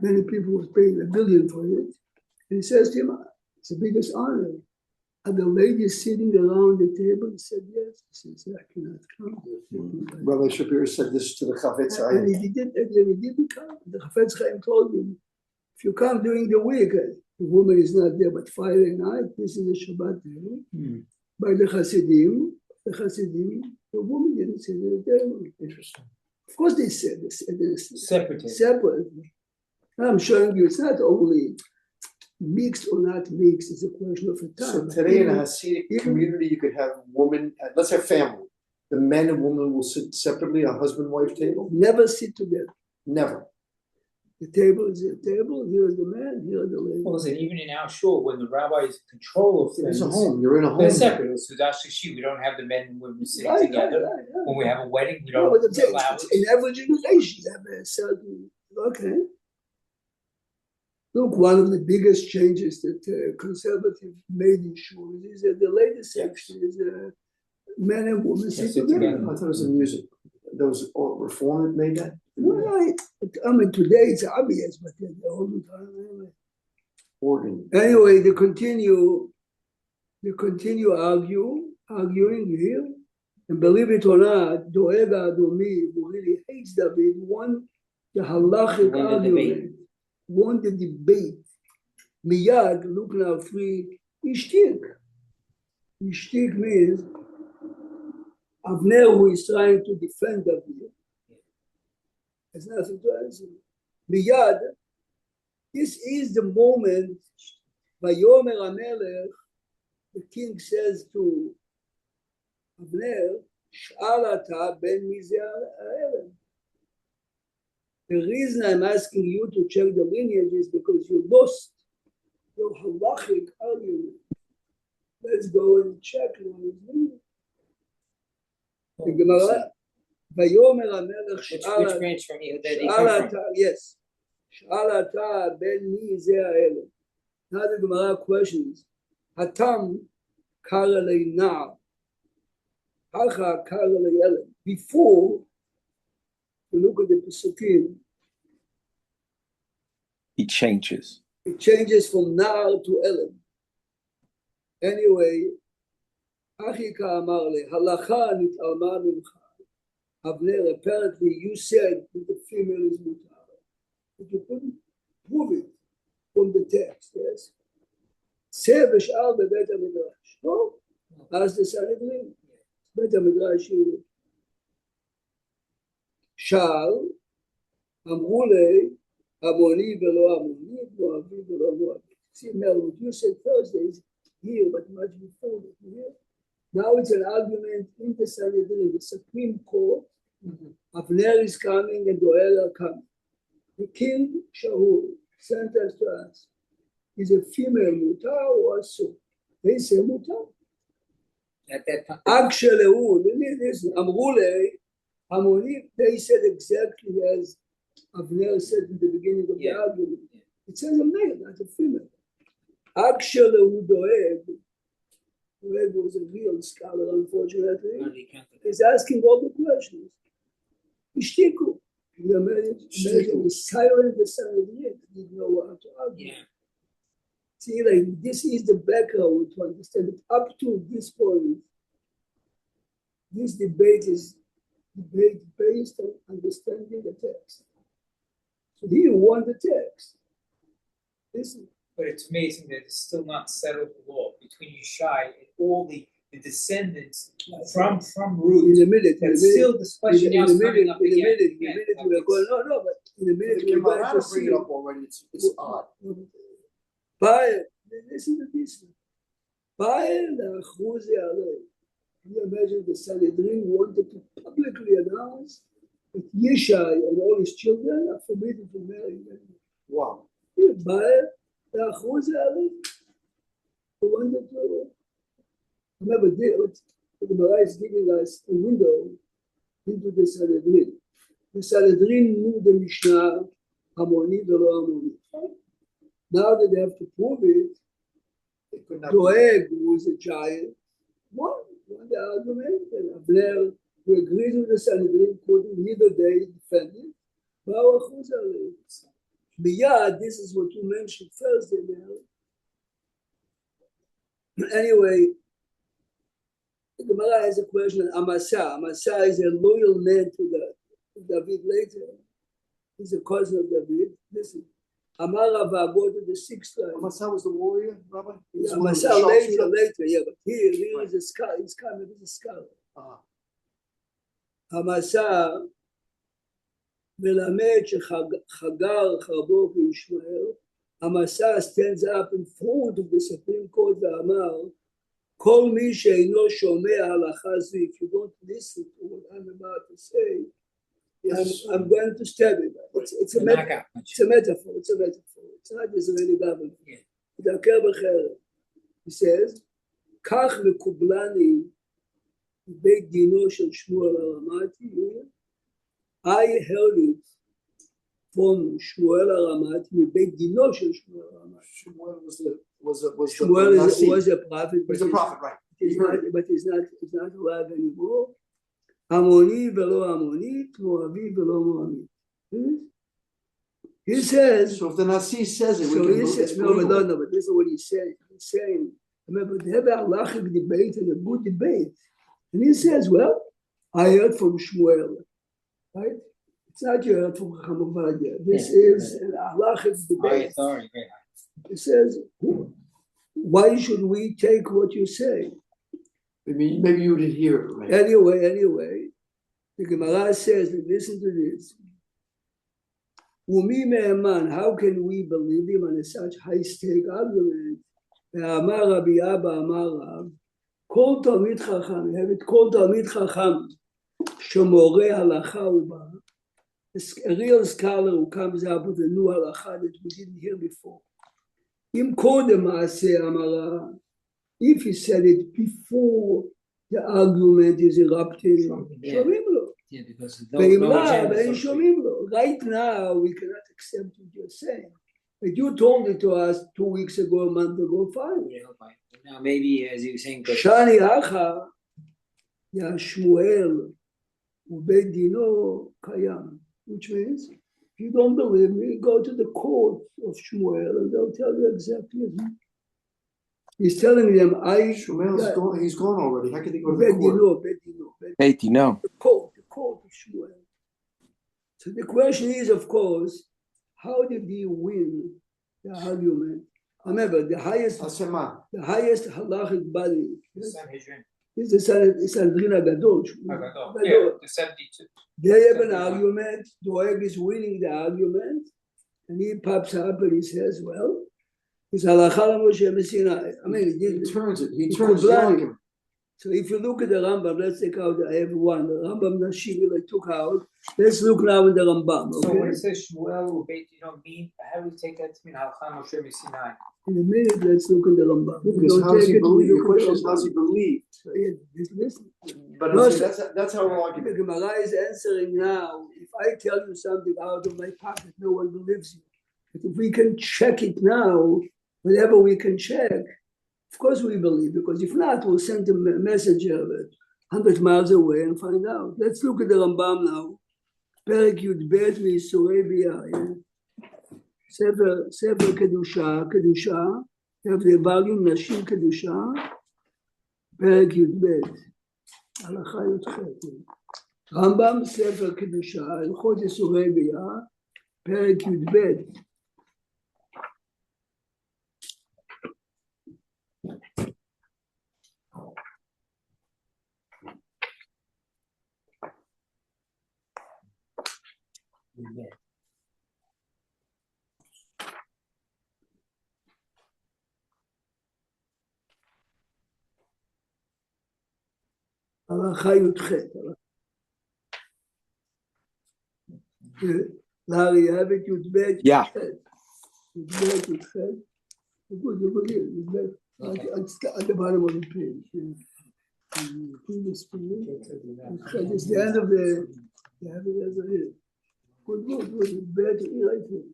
S1: Many people were paying $1 billion for it. And he says to him, it's the biggest honor. And the ladies sitting around the table, he said, yes. He says, I cannot come.
S2: Rabbi Shapiro said this to the Chafetz Chaim.
S1: And he didn't come. The Chafetz Chaim told him, if you come during the week, the woman is not there, but Friday night, this is a Shabbat day. By the Hasidim, the woman didn't sit at the table.
S2: Interesting.
S1: Of course they said this.
S3: Separate.
S1: Separate. I'm showing you, it's not only mixed or not mixed, it's a question of a time.
S2: So today in a Hasidic community, you could have women, let's say family. The men and women will sit separately at a husband-wife table?
S1: Never sit together.
S2: Never.
S1: The table is a table, here is the man, here is the lady.
S3: Well, listen, even in our shul, when the rabbi is in control of things,
S2: It's a home. You're in a home.
S3: they're separate. So that's the she. We don't have the men and women sitting together.
S1: Right.
S3: When we have a wedding, we
S1: No,
S3: don't
S1: but I'm saying,
S3: allow
S1: in
S3: it.
S1: every generation, you have a certain, okay. Look, one of the biggest changes that conservative made in shul is that the latest section is men and women sit
S3: sit
S1: together.
S3: together.
S2: I thought it was in music. There was reform that made that?
S1: Right. I mean, today it's obvious, but the whole time, anyway.
S2: organ.
S1: Anyway, they continue arguing here. And believe it or not, Doeg Adomi, who really hates David, won the halachic
S4: Won the
S1: argument, won the debate. Miyad, look now, 3, Ishtik. Ishtik means Avner, who is trying to defend David, has nothing to answer. Miyad, this is the moment, Vayomer HaMelech, the king says to Avner, Sh'al ata ben mi ze ha'elem. The reason I'm asking you to check the lineage is because you lost your halachic argument. Let's go and check your lineage. The Gemara, Vayomer HaMelech
S4: Which
S1: Sh'al
S4: branch from you that he come from?
S1: ata, yes. Sh'al ata ben mi ze ha'elem. Now the Gemara questions, Hatam kara le'na'ar. Before you look at the Pesukim,
S5: He changes.
S1: it changes from Nar to Elam. Anyway, Achika Amar le Halacha nit'alma mimcha. Avner, apparently you said that the female is mutar, but you couldn't prove it from the text. Yes. Say v'sh'al bebet hamidrash. No, as the Sanhedrin. בית המדרש שאל, אמרו לי, עמוני ולא עמוני, מואבי ולא מואבי. See, Mel, what you said Thursdays here, but much before that here. Now it's an argument in the Sanhedrin, the Supreme Court. Avner is coming and Doeg are coming. The king, Shaul, sent us to us. Is a female mutar or asur? They say mutar.
S4: At that time.
S1: Actually, listen, Amrule, Hamoni, they said exactly as Avner said in the beginning of the argument. It says a male, not a female. Actually, Doeg was a real scholar, unfortunately. He's asking all the questions. Ishtiku. You imagine the silent the Sanhedrin didn't know how to argue.
S4: Yeah.
S1: See, like this is the background to understand that up to this point, this debate is debate based on understanding the text. So he won the text. Listen.
S3: But it's amazing that it's still not settled law between Yishai and all the descendants from
S1: In
S3: Ruth.
S1: a minute,
S3: That's still this question now is coming up again.
S1: we're going, no, but in a minute,
S2: The
S1: we're going
S2: Gemara
S1: to
S2: bring
S1: see.
S2: it up already, it's odd.
S1: But listen to this. Can you imagine the Sanhedrin wanted to publicly announce that Yishai and all his children are forbidden to marry anyone.
S2: Wow.
S1: Remember, the Gemara is giving us a window into the Sanhedrin. The Sanhedrin knew the Mishnah, Hamoni, Velo Hamoni. Now that they have to prove it,
S2: It could not
S1: Doeg, who is a giant, won the argument, and Avner, who agrees with the Sanhedrin, couldn't, neither they defended. Miyad, this is what you mentioned Thursday now. Anyway, the Gemara has a question on Amasa. Amasa is a loyal man to David later. He's a cousin of David. Listen, Amar Rava, go to the 6th line.
S2: Amasa was the warrior, Rabbi?
S1: Yeah, Amasa later, yeah, but here is a scholar, he's coming as a scholar. Amasa, מלמד שחגר חרבו וישמעאל, Amasa stands up in front of the Supreme Court ואמר, כל מי שאינו שומע הלכה זו, if you don't listen to what I'm about to say, I'm going to stab it. It's a metaphor. It's not Israeli government. תדקר בחרב. He says, כך מקובלני בית דינו של שמואל הרמתי, I heard it from Shmuel HaRamat, מבית דינו של שמואל הרמתי.
S2: Shmuel was
S1: a prophet.
S2: He's a prophet, right?
S1: But he's not alive anymore. עמוני ולא עמונית, מואבי ולא מואבית. He says,
S2: So if the Nasi says it, we
S1: so
S2: can
S1: he
S2: move,
S1: says,
S2: it's
S1: no, but
S2: believable.
S1: no, but this is what he's saying. He's saying, remember, they have a halachic debate and a good debate. And he says, well, I heard from Shmuel, right? It's not you heard from Chacham Ovadia. This is an halachic
S4: High
S1: debate.
S4: authority, very high.
S1: He says, why should we take what you say?
S2: I mean, maybe you didn't hear it right.
S1: Anyway, the Gemara says, listen to this. Umi me'eman, how can we believe him on such high-stake argument? Amar Rabbi Abba Amar Rav, Kol Talmid Chacham, you have it, Kol Talmid Chacham, Shomorei Halacha Uba. A real scholar who comes up with a new halacha that we didn't hear before. Im Kodem Maaseh Amara, if he said it before the argument is erupting, Shomim lo.
S4: Yeah, because
S1: Ve'im la, ve'en shomim lo. Right now, we cannot accept what you're saying. But you told it to us 2 weeks ago, a month ago, fine.
S4: Now maybe as you were saying,
S1: Shani Hacha, Ya Shmuel, Ubed Dino Kayam, which means, if you don't believe me, go to the court of Shmuel and they'll tell you exactly. He's telling them,
S2: Shmuel's gone, he's gone already. How can he go to the
S1: Ubed
S2: court?
S1: Dino,
S5: Beiti, no.
S1: the court of Shmuel. So the question is, of course, how did he win the argument? Remember, the highest
S2: Asema.
S1: halachic body
S3: Sanhedrin,
S1: is the Sanhedrin Agadol.
S3: Agadol. Yeah, the 72.
S1: They have an argument. Doeg is winning the argument, and he pops up and he says, "Well, it's halacha Moshe Messina." I mean,
S2: He turns it. He
S1: He
S2: turns
S1: could
S2: the
S1: blind.
S2: argument.
S1: So if you look at the Rambam, let's take out I have one. The Rambam Nashivil I took out. Let's look now at the Rambam.
S3: So when
S1: Okay,
S3: it says Shmuel, Ubeit, mean, how do we take that to mean Halacha Moshe Sinai?
S1: in a minute, let's look at the Rambam. If we
S2: Because
S1: don't
S2: how does
S1: take
S2: he
S1: it, we
S2: believe? The
S1: look at
S2: question
S1: the
S2: is, how does he
S1: Rambam.
S2: believe?
S1: So, yeah, just listen.
S2: But
S1: No,
S2: I'm saying that's our
S1: The
S2: argument.
S1: Gemara is answering now. If I tell you something out of my pocket, no one believes you. But if we can check it now, whatever we can check, of course we believe, because if not, we'll send a messenger 100 miles away and find out. Let's look at the Rambam now. Perek Yud Bet Meisurei Biyah. Sefer Kedusha. You have the volume Nashim Kedusha. Perek Yud Bet. Halacha Yudchet. Rambam Sefer Kedusha. Hilchot Meisurei Biyah. Perek Yud Bet. Halacha Yudchet. Larry, you have it, Yudbet.
S5: Yeah.
S1: Yudbet, Yudchet. Good here. Yudbet. At the bottom of the page. Previous page. Yudchet is the end of the. You have it as it is. Good. Yudbet, right here.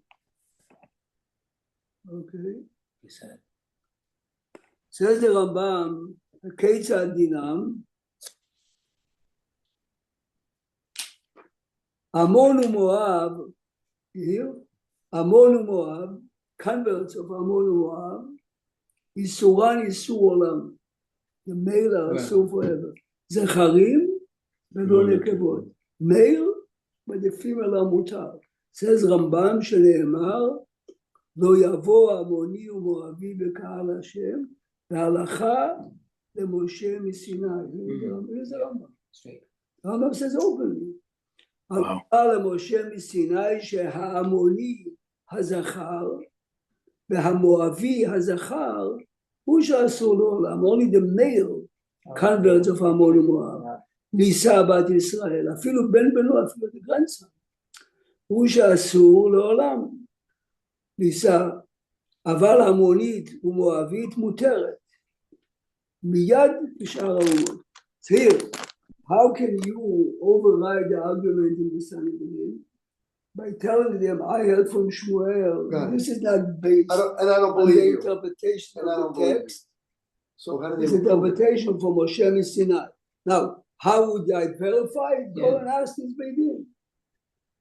S1: Okay. Says the Rambam, Ketzad Dinam. Ammon u'Moab, here, Ammon u'Moab, converts of Ammon u'Moab, Isuran Isur Olam, the male are Isur forever. Zecharim, ולא נקבות. Male, but the female are mutar. Says Rambam שנאמר, לא יבוא עמוני ומואבי בקהל השם, והלכה למשה מסיני. Here's the Rambam. Rambam says openly. הלכה למשה מסיני שהעמוני הזכר והמואבי הזכר הוא שאסור לעולם. Only the male converts of עמון ומואב. נישא בת ישראל, אפילו בן בנו, אפילו the grandson. הוא שאסור לעולם. נישא, אבל עמונית ומואבית מותרת. מיד בשאר האומות. So here, how can you override the argument in the Sanhedrin? By telling them, I heard from Shmuel, this is not based
S2: I don't
S1: on
S2: believe
S1: the
S2: you.
S1: interpretation
S2: And I
S1: of
S2: don't
S1: the
S2: believe you.
S1: text.
S2: So how do
S1: It's
S2: they prove it?
S1: interpretation from Moshe Sinai. Now, how would I verify it? Go and ask this Beidin.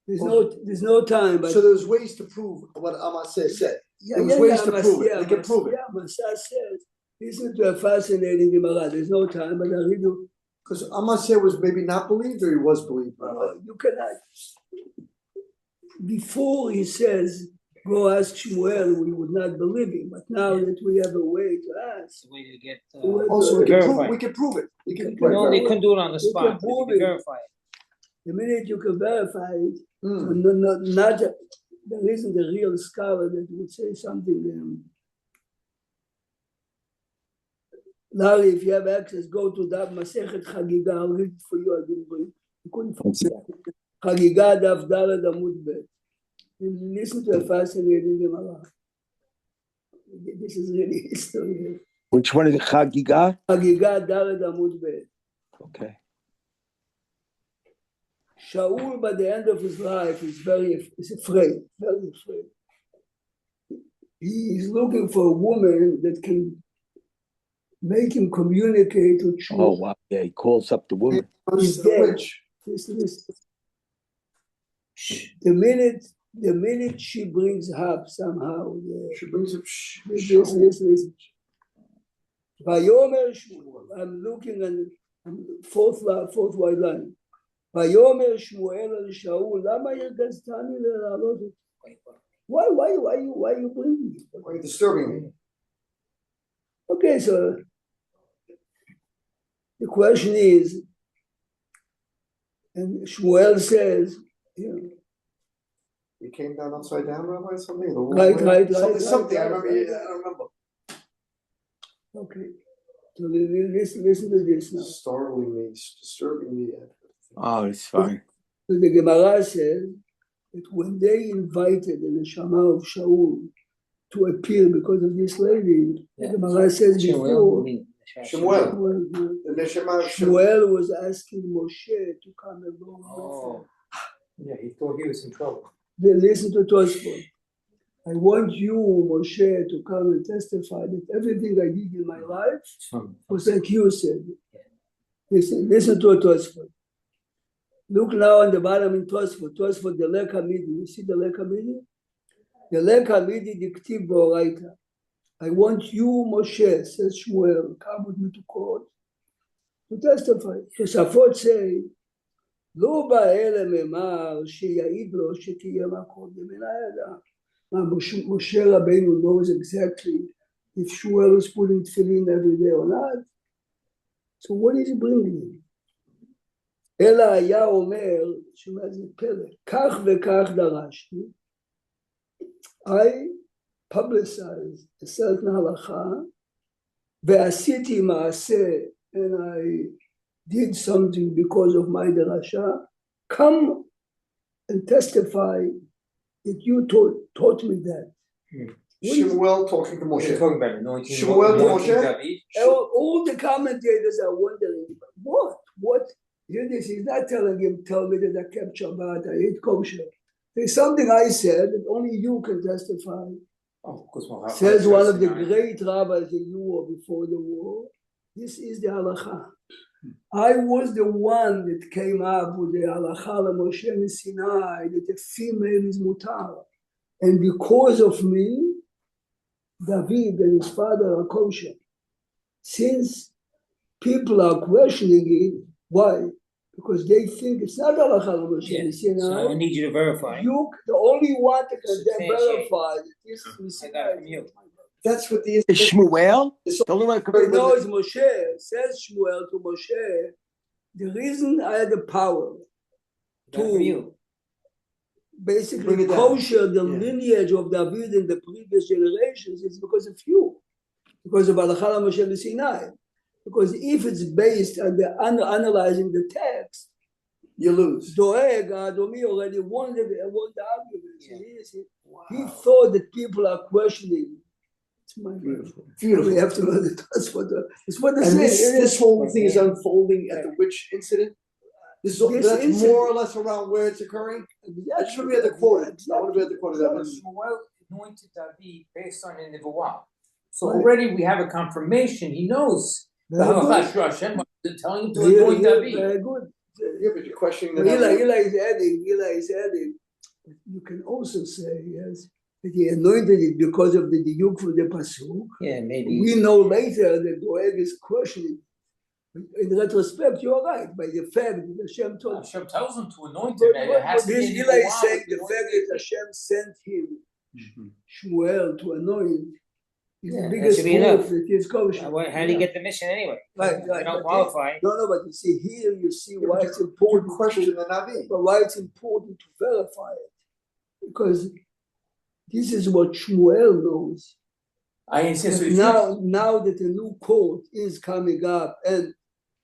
S1: There's no time, but
S2: So there's ways to prove what Amaseh said.
S1: yeah,
S2: there was ways to prove it.
S1: Yeah,
S2: They can prove it.
S1: Yeah, Masah says, listen to a fascinating Gemara. There's no time, but I'll read you.
S2: Because Amaseh was maybe not believed or he was believed.
S1: You cannot. Before he says, go ask Shmuel, we would not believe him. But now that we have a way to ask,
S4: It's a way to get,
S2: Also,
S4: Verify.
S2: we can prove it. We can
S1: You
S4: no,
S2: verify
S4: they
S2: it.
S4: couldn't do it on the
S1: You
S4: spot,
S1: can
S4: but you
S1: prove
S4: can
S1: it.
S4: verify it.
S1: the minute you can verify it,
S2: Mm.
S1: so not there isn't a real scholar that would say something. Larry, if you have access, go to that Masechet Chagiga. I'll read it for you. I didn't bring. You couldn't find it. Chagiga Daf Daled Amud Bet. And listen to a fascinating Gemara. This is really history.
S5: Which one is the Chagiga?
S1: Chagiga Daled Amud Bet.
S5: Okay.
S1: Shaul, by the end of his life, is afraid, very afraid. He is looking for a woman that can make him communicate with Shmuel.
S5: Oh wow! Yeah, he calls up the woman.
S1: He's dead. Listen. The minute she brings up somehow,
S2: She brings up
S1: listen. Vayomer Shmuel. I'm looking at fourth white line. ויאמר שמואל אל שאול, למה הרגזתני להעלות את זה? Why you bring me?
S2: Why are you disturbing me?
S1: Okay, so the question is, and Shmuel says,
S2: You came down upside down, Rabbi, something?
S1: Right.
S2: Something. I remember. I don't remember.
S1: Okay, so listen to this now.
S2: Startling me, disturbing me.
S5: Oh, it's fine.
S1: So the Gemara says that when they invited the Neshama of Shaul to appear because of this lady, the Gemara says before,
S2: Shmuel. The Neshama of
S1: Shmuel was asking Moshe to come along with him.
S3: Yeah, he thought he was in trouble.
S1: They listen to Tosfot. I want you, Moshe, to come and testify that everything I did in my life was like you said. Listen to Tosfot. Look now on the bottom in Tosfot, the Lek HaMidi. You see the Lek HaMidi? The Lek HaMidi diktiv b'oraita. I want you, Moshe, says Shmuel, come with me to court to testify. Tosafot say, לא בא אלה ממר שיעיד לו שתהיה מה קודם, אלא ידע. Moshe Rabbeinu knows exactly if Shmuel is putting tefillin every day or not. So what is he bringing? אלא היה אומר, שומע זה פלא, כך וכך דרשתי, I publicized a certain הלכה, ועשיתי מעשה, and I did something because of my derasha, come and testify that you taught me that.
S2: Shmuel talking to Moshe.
S3: Talking about anointing.
S2: Shmuel to Moshe?
S1: All the commentators are wondering, what? He's not telling him, tell me that I kept Shabbat, I ate kosher. There's something I said that only you can testify. Says one of the great rabbis in Europe before the war, this is the halacha. I was the one that came up with the halacha Moshe in Sinai that a female is mutar, and because of me, David and his father are kosher. Since people are questioning it, why? Because they think it's not halacha Moshe in Sinai.
S4: So I need you to verify.
S1: You, the only one that can
S4: Substantiate.
S1: verify that this is
S4: I got it from you.
S2: That's what the
S5: Is Shmuel? The only one who can
S1: No, it's Moshe. Says Shmuel to Moshe, the reason I had the power
S4: Got it from you.
S1: basically
S2: Bring it down.
S1: kosher the
S2: Yeah.
S1: lineage of David in the previous generations is because of you, because of Halakha Moshe Sinai. Because if it's based on the analyzing the text,
S2: you lose.
S1: Doeg Adomi already won the argument. He thought that people are questioning. It's my
S2: Beautiful.
S1: We have to learn the Tosfot. It's what they
S2: And
S1: say.
S2: this whole thing is unfolding at the witch incident. That's
S1: incident.
S2: more or less around where it's occurring. I just want to be at the quote. I want to be at the quote of that.
S3: Shmuel anointed David based on a nevuah. So already we have a confirmation. He knows the halacha Hashem was telling him to anoint David.
S1: Very good.
S2: Yeah, but you're questioning the.
S1: Eli is adding, you can also say, yes, that he anointed it because of the diuk for the pasuk.
S4: Yeah, maybe.
S1: We know later that Doeg is questioning. In retrospect, you're right, by the fact that Hashem told
S7: Hashem tells him to anoint
S1: But
S7: him, and it has to be.
S1: this
S7: in
S1: Eli is
S7: Noah
S1: saying
S7: with
S1: the fact that Hashem sent him Shmuel to anoint is
S4: Yeah,
S1: the
S4: that
S1: biggest
S4: should be enough.
S1: proof that he's kosher.
S4: How do you get the mission anyway?
S1: Right,
S4: You
S1: right.
S4: don't
S1: But
S4: qualify.
S1: No, but you see here, you see
S2: Yeah,
S1: why
S2: but
S1: it's
S2: you
S1: important.
S2: question the Navi.
S1: But why it's important to verify it, because this is what Shmuel knows.
S7: I understand. So
S1: But
S7: if you,
S1: now that a new court is coming up and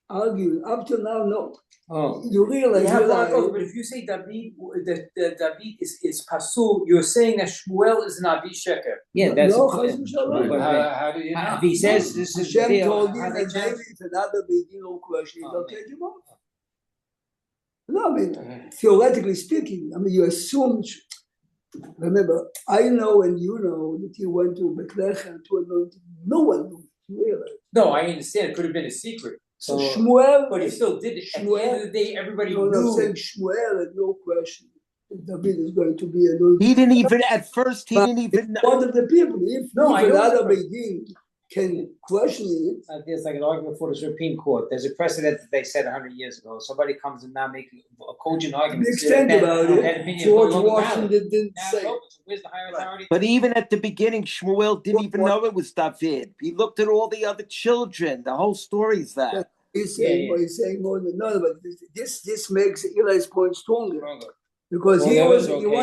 S1: arguing, up to now, no.
S4: Oh,
S1: You realize,
S7: yeah,
S1: Eli,
S7: but if you say David, that David is pasul, you're saying that Shmuel is Navi Sheker.
S4: yeah, that's
S1: no,
S4: the
S1: Chas
S4: point.
S1: v'shalom.
S4: But,
S7: How do you know?
S4: if he says this is
S1: Hashem
S4: real,
S1: told him
S4: how
S1: that
S4: they know?
S1: maybe if another begin will question,
S4: Oh,
S1: they'll
S4: man.
S1: take him off. No, I mean, theoretically speaking, I mean, you assume. Remember, I know and you know that he went to Bethlehem to anoint. No one knew. Really.
S7: No, I understand. It could have been a secret,
S1: So
S4: So-
S1: Shmuel,
S7: but he still did it. At the end of the day, everybody
S1: no,
S7: knew.
S1: saying Shmuel had no question that David is going to be anointed.
S5: He didn't even at first. He didn't even.
S1: One of the people, if
S7: I know
S1: another
S7: it's
S1: begin can question it,
S4: There's like an argument for the Supreme Court. There's a precedent that they said 100 years ago. Somebody comes and now making a cogent argument.
S1: the extent about
S4: that
S1: it,
S4: opinion is
S1: George
S4: no longer
S1: Washington
S4: valid.
S1: didn't
S4: Now
S1: say.
S4: it's over. So where's the higher authority?
S5: But even at the beginning, Shmuel didn't even know it was David. He looked at all the other children. The whole story's that.
S1: He's
S4: Yeah,
S1: saying,
S4: yeah.
S1: well, he's saying more than no, but this makes Eli's point stronger.
S4: Stronger.
S1: Because
S4: Well,
S1: he
S4: that
S1: was,
S4: was
S1: he
S4: okay.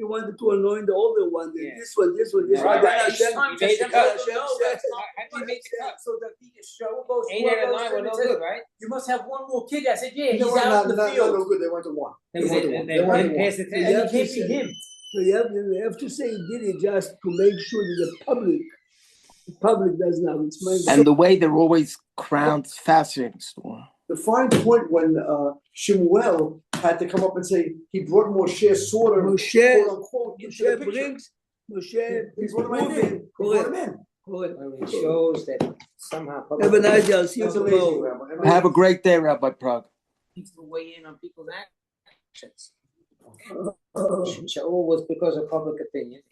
S1: wanted to anoint the older one,
S4: Yeah.
S1: this one.
S4: Yeah.
S7: Right,
S1: Then
S7: right. Each
S1: Hashem-
S7: time
S4: He made the
S7: Hashem
S4: cut.
S7: tells him, no, that's not-
S4: How do you make the cut?
S7: So David is Shmuel goes.
S4: 8 out of
S7: Shmuel goes
S4: 9
S7: to
S4: were
S7: him
S4: no
S7: and says,
S4: good, right?
S7: You must have one more kid. I said, yeah,
S2: They
S7: he's
S2: were
S7: out in the
S2: not
S7: field.
S2: no good. They went to one.
S4: They
S2: They went to one.
S4: they
S2: They went to
S4: didn't
S2: one.
S4: pass the
S1: Yeah.
S4: test.
S7: And
S1: have
S7: it can't
S1: to
S7: be
S1: say-
S7: him.
S1: So you have to say he did it just to make sure that the public doesn't have its mind.
S5: And the way they're always crowned, fascinating story.
S2: The fine point when Shemuel had to come up and say he brought Moshe sort of
S1: Moshe,
S2: quote unquote into the
S1: Moshe
S2: picture.
S1: brings, Moshe
S2: He
S1: is
S2: brought him right in.
S1: proving,
S2: He brought him
S1: correct,
S2: in.
S1: correct.
S4: Well, it shows that somehow.
S1: Have a nice day, I'll see you
S2: That's amazing,
S1: tomorrow.
S2: Rabbi.
S5: Have a great day, Rabbi Prague.
S4: People weigh in on people's actions.
S1: Uh,
S4: Shaul was because of public opinion.